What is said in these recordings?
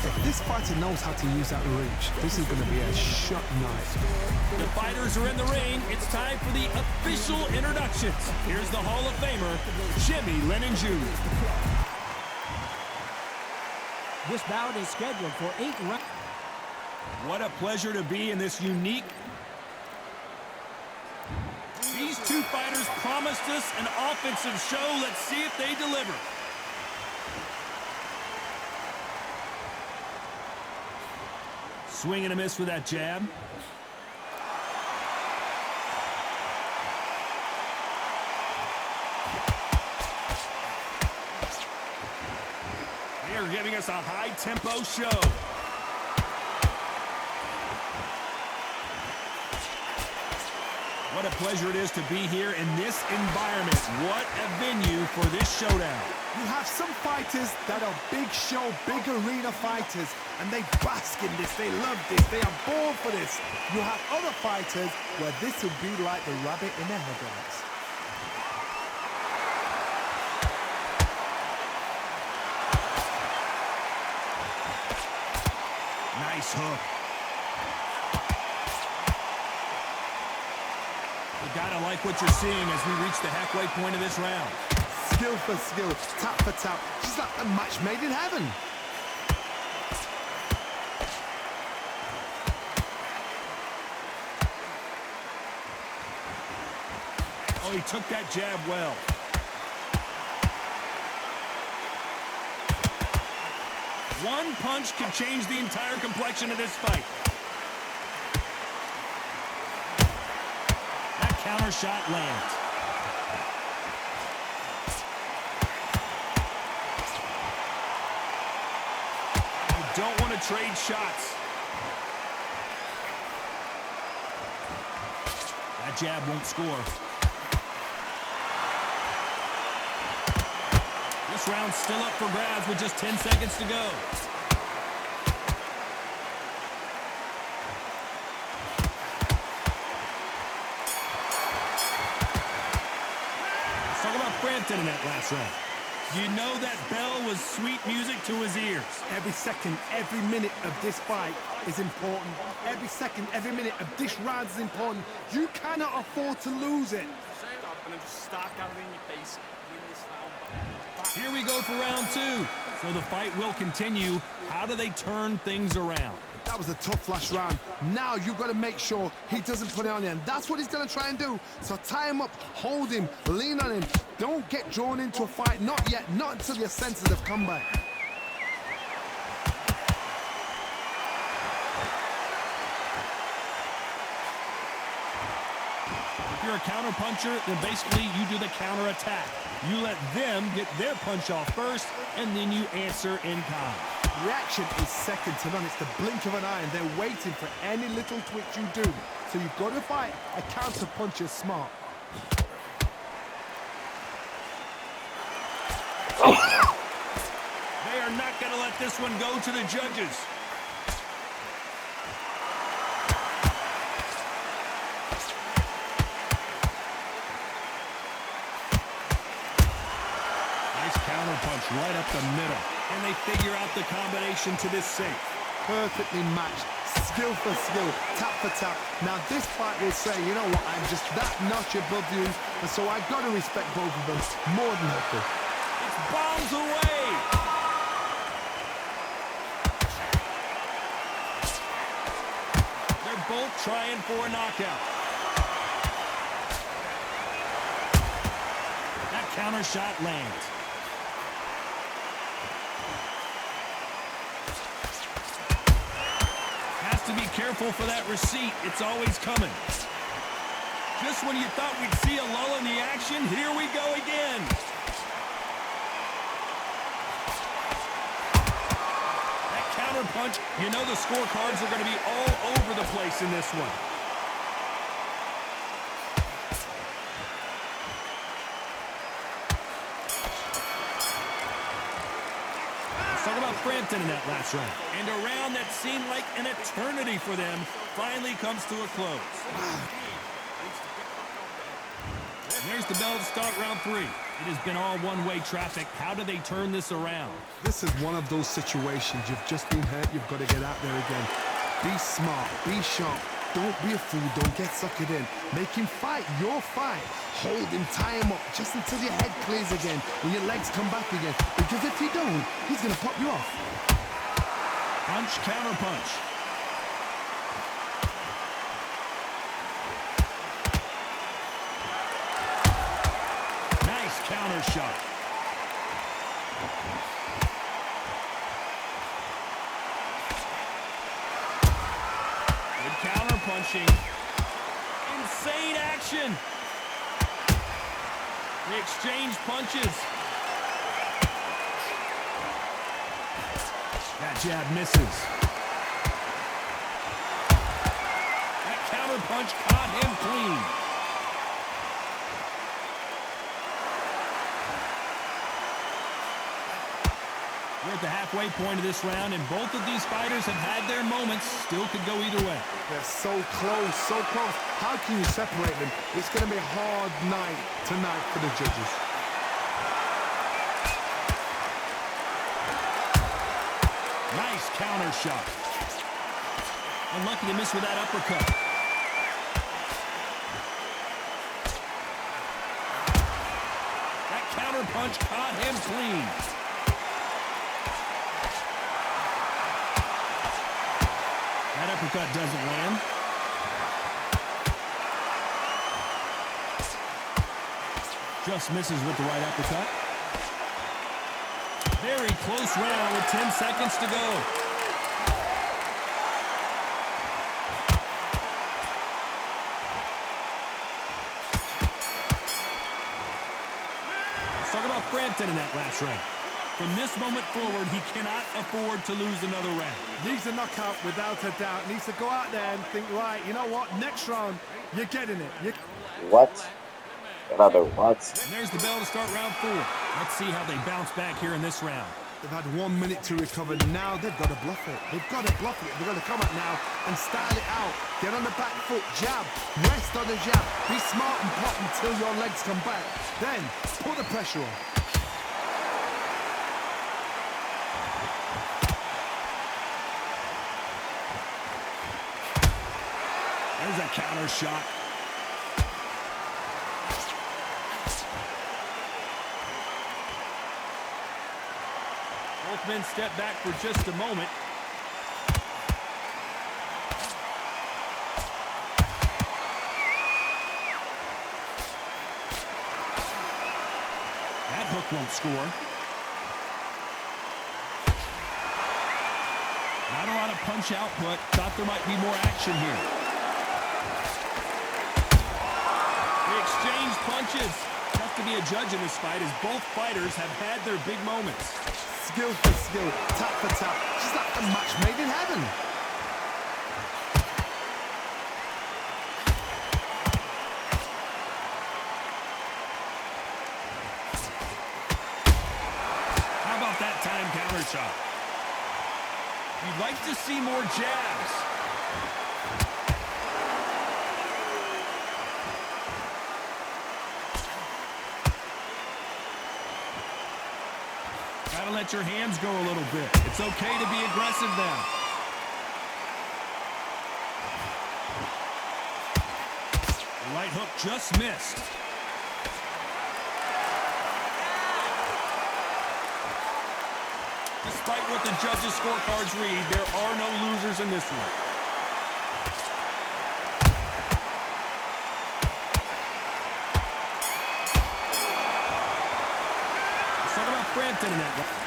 If this fighter knows how to use that reach, this is going to be a shot night. The fighters are in the ring. It's time for the official introductions. Here's the Hall of Famer, Jimmy Lennon Jr. This bout is scheduled for 8 rounds. What a pleasure to be in this unique. These two fighters promised us an offensive show. Let's see if they deliver. Swing and a miss with that jab. They are giving us a high-tempo show. What a pleasure it is to be here in this environment. What a venue for this showdown. You have some fighters that are big show, big arena fighters, and they bask in this, they love this, they are born for this. You have other fighters where this would be like the rabbit in the headlights. Nice hook. You gotta like what you're seeing as we reach the halfway point of this round. Skill for skill, tap for tap, just like a match made in heaven. Oh, he took that jab well. One punch can change the entire complexion of this fight. That counter shot lands. You don't want to trade shots. That jab won't score. This round's still up for grabs with just 10 seconds to go. Let's talk about Frampton in that last round. You know that bell was sweet music to his ears. Every second, every minute of this fight is important. Every second, every minute of this round is important. You cannot afford to lose it. Here we go for round two. So the fight will continue. How do they turn things around? That was a tough last round. Now you've got to make sure he doesn't put it on you. And that's what he's going to try and do. So tie him up, hold him, lean on him. Don't get drawn into a fight. Not yet. Not until your senses have come back. If you're a counter puncher, then basically you do the counter attack. You let them get their punch off first, and then you answer in kind. Reaction is second to none. It's the blink of an eye, and they're waiting for any little twitch you do. So you've got to fight a counter puncher smart. They are not going to let this one go to the judges. Punch right up the middle. And they figure out the combination to this safe. Perfectly matched. Skill for skill. Tap for tap. Now this fight will say, you know what, I'm just that notch above you. And so I've got to respect both of them more than happy. It's bombs away. They're both trying for a knockout. That counter shot lands. To be careful for that receipt. It's always coming. Just when you thought we'd see a lull in the action, here we go again. That counter punch, you know the scorecards are going to be all over the place in this one. Talk about Frampton in that last round. And a round that seemed like an eternity for them finally comes to a close. There's the bell to start round 3. It has been all one-way traffic. How do they turn this around? This is one of those situations. You've just been hurt. You've got to get out there again. Be smart. Be sharp. Don't be a fool. Don't get suckered in. Make him fight your fight. Hold him, tie him up just until your head clears again and your legs come back again. Because if you don't, he's going to pop you off. Punch, counter punch. Nice counter shot. Good counter punching. Insane action. They exchange punches. That jab misses. That counter punch caught him clean. We're at the halfway point of this round, and both of these fighters have had their moments. Still could go either way. They're so close, so close. How can you separate them? It's going to be a hard night tonight for the judges. Nice counter shot. Unlucky to miss with that uppercut. That counter punch caught him clean. That uppercut doesn't land. Just misses with the right uppercut. Very close round with 10 seconds to go. Let's talk about Frampton in that last round. From this moment forward, he cannot afford to lose another round. Needs a knockout without a doubt. Needs to go out there and think, right, you know what? Next round, you're getting it. What? Another what? And there's the bell to start round 4. Let's see how they bounce back here in this round. They've had 1 minute to recover. Now they've got to bluff it. They've got to bluff it. They've got to come out now and style it out. Get on the back foot, jab, rest on the jab. Be smart and pop until your legs come back. Then put the pressure on. There's a counter shot. Both men step back for just a moment. That hook won't score. Not a lot of punch output. Thought there might be more action here. They exchange punches. Tough to be a judge in this fight as both fighters have had their big moments. Skill for skill, tap for tap. Just like a match made in heaven. How about that time counter shot? You'd like to see more jabs. Gotta let your hands go a little bit. It's okay to be aggressive now. The right hook just missed. Despite what the judges' scorecards read, there are no losers in this one. Let's talk about Frampton in that one.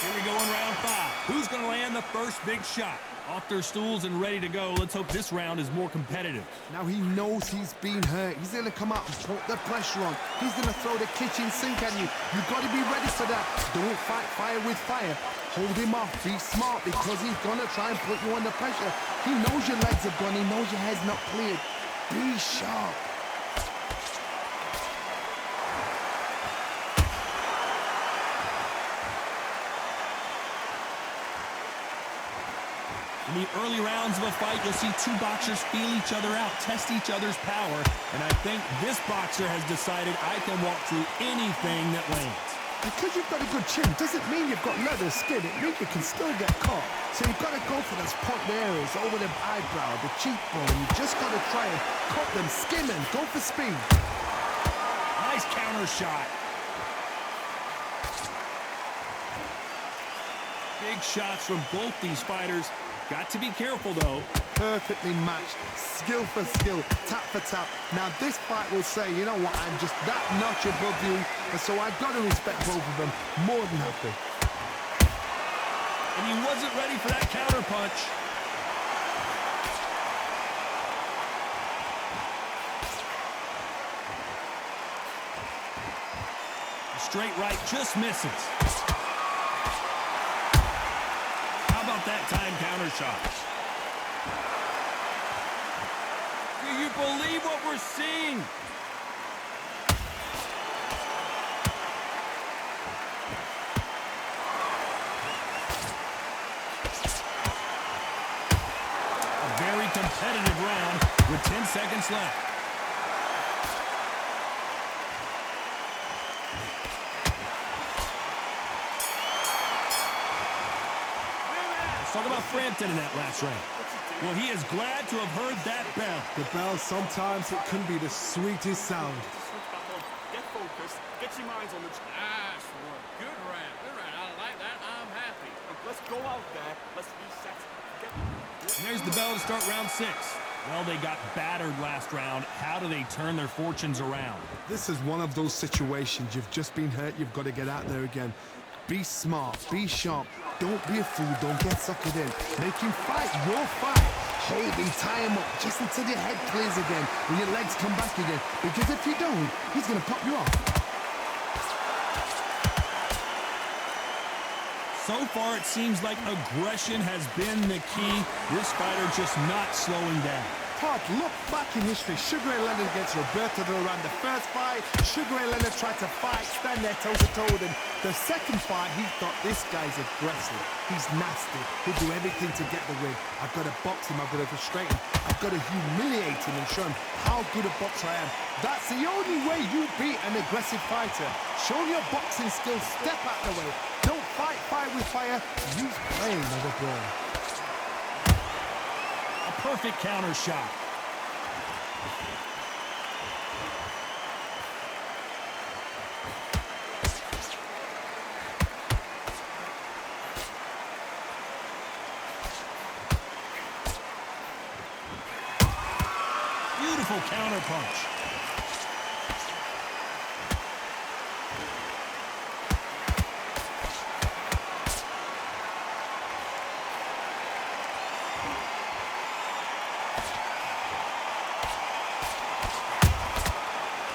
Here we go in round 5. Who's going to land the first big shot? Off their stools and ready to go. Let's hope this round is more competitive. Now he knows he's been hurt. He's going to come out and put the pressure on. He's going to throw the kitchen sink at you. You've got to be ready for that. Don't fight fire with fire. Hold him off. Be smart because he's going to try and put you under pressure. He knows your legs are gone. He knows your head's not cleared. Be sharp. In the early rounds of a fight, you'll see two boxers feel each other out, test each other's power, and I think this boxer has decided I can walk through anything that lands. Because you've got a good chin doesn't mean you've got leather skin. It means you can still get caught. So you've got to go for those point areas over the eyebrow, the cheekbone. You just got to try and cut them, skim them, go for speed. Nice counter shot. Big shots from both these fighters. Got to be careful, though. Perfectly matched, skill for skill, tap for tap. Now this fight will say, you know what, I'm just that notch above you, and so I've got to respect both of them more than happy. And he wasn't ready for that counter punch. Straight right just misses. How about that time counter shot? Do you believe what we're seeing? A very competitive round with 10 seconds left. Talk about Frampton in that last round. Well, he is glad to have heard that bell. The bell, sometimes it can be the sweetest sound. Get focused. Get your minds on the... Nice work. Good round. Good round. I like that. I'm happy. Let's go out there. Let's reset. And there's the bell to start round 6. Well, they got battered last round. How do they turn their fortunes around? This is one of those situations. You've just been hurt. You've got to get out there again. Be smart. Be sharp. Don't be a fool. Don't get suckered in. Make him fight your fight. Hold him, tie him up, just until your head clears again and your legs come back again. Because if you don't, he's going to pop you off. So far, it seems like aggression has been the key. This fighter just not slowing down. Todd, look back in history. Sugar Ray Leonard against Roberto Duran. The first fight, Sugar Ray Leonard tried to fight, stand there toe-to-toe with him. The second fight, he thought, this guy's aggressive. He's nasty. He'll do everything to get the win. I've got to box him. I've got to frustrate him. I've got to humiliate him and show him how good a boxer I am. That's the only way you beat an aggressive fighter. Show your boxing skills. Step out the way. Don't fight fire with fire. Use flame as a brawl. A perfect counter shot. Beautiful counter punch.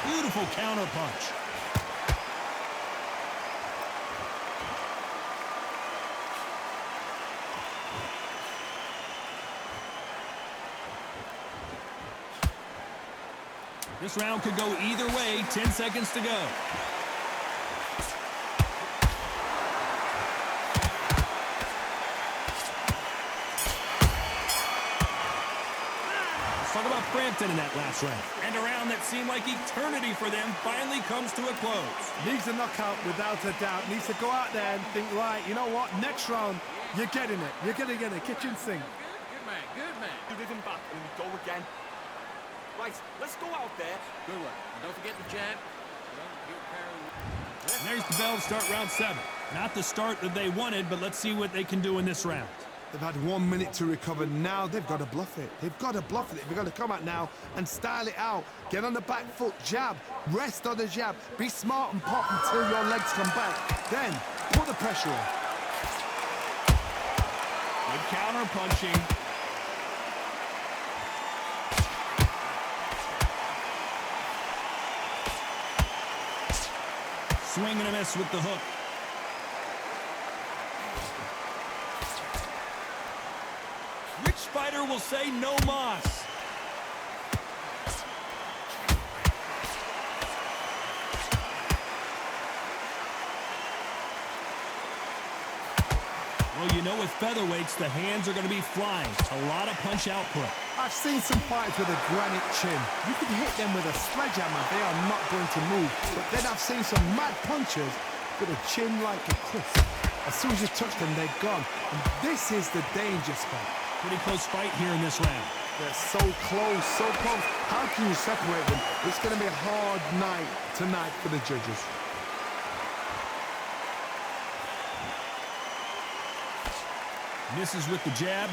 Beautiful counter punch. This round could go either way. 10 seconds to go. Talk about Frampton in that last round. And a round that seemed like eternity for them finally comes to a close. Needs a knockout without a doubt. Needs to go out there and think, right, you know what? Next round, you're getting it. You're going to get a kitchen sink. Good man. Good man. You give him back and go again. Right, let's go out there. Good one. And don't forget the jab. And there's the bell to start round 7. Not the start that they wanted, but let's see what they can do in this round. They've had 1 minute to recover. Now they've got to bluff it. They've got to bluff it. They've got to come out now and style it out. Get on the back foot, jab, rest on the jab. Be smart and pop until your legs come back. Then put the pressure on. Good counter punching. Swing and a miss with the hook. Which fighter will say no mas? Well, you know with featherweights, the hands are going to be flying. A lot of punch output. I've seen some fighters with a granite chin. You can hit them with a sledgehammer, they are not going to move. But then I've seen some mad punchers with a chin like a cliff. As soon as you touch them, they're gone. And this is the danger spot. Pretty close fight here in this round. They're so close, so close. How can you separate them? It's going to be a hard night tonight for the judges. Misses with the jab.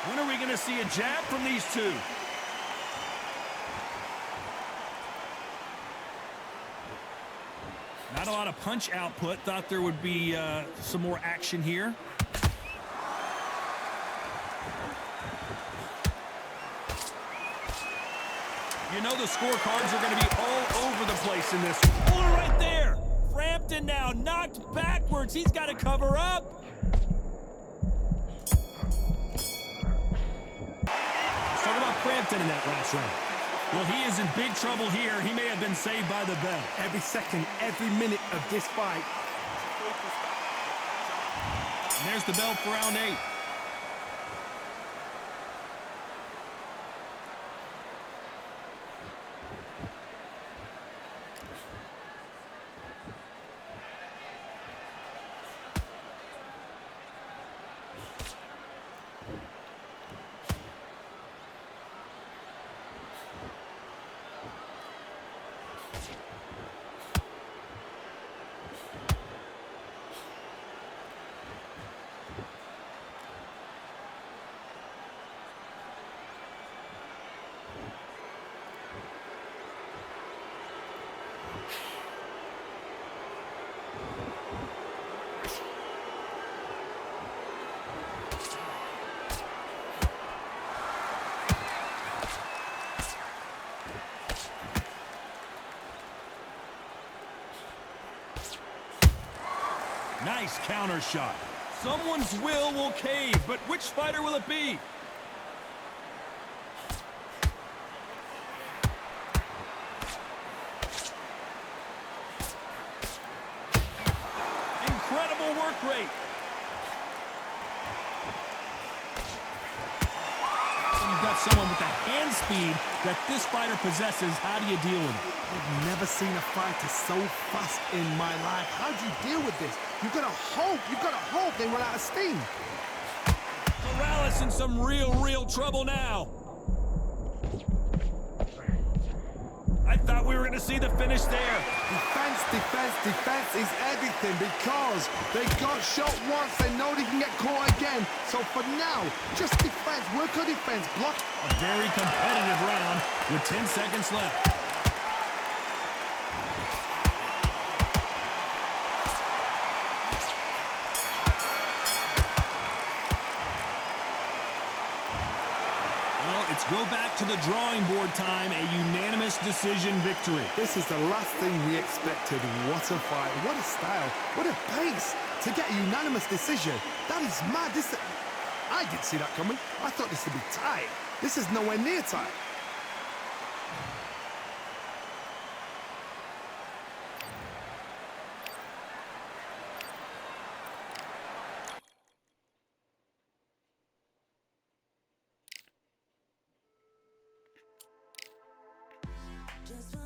When are we going to see a jab from these two? Not a lot of punch output. Thought there would be some more action here. You know the scorecards are going to be all over the place in this. Oh, right there! Frampton now knocked backwards. He's got to cover up. Let's talk about Frampton in that last round. Well, he is in big trouble here. He may have been saved by the bell. Every second, every minute of this fight. And there's the bell for round 8. Nice counter shot. Someone's will cave, but which fighter will it be? Incredible work rate. You've got someone with the hand speed that this fighter possesses. How do you deal with it? I've never seen a fighter so fast in my life. How do you deal with this? You've got to hope they run out of steam. Morales in some real trouble now. I thought we were going to see the finish there. Defense is everything because they got shot once. They know they can get caught again. So for now, just defense, work on defense, block. A very competitive round with 10 seconds left. Go back to the drawing board time, a unanimous decision victory. This is the last thing we expected. What a fight, what a style, what a pace to get a unanimous decision. That is mad. I didn't see that coming. I thought this would be tight. This is nowhere near tight. Just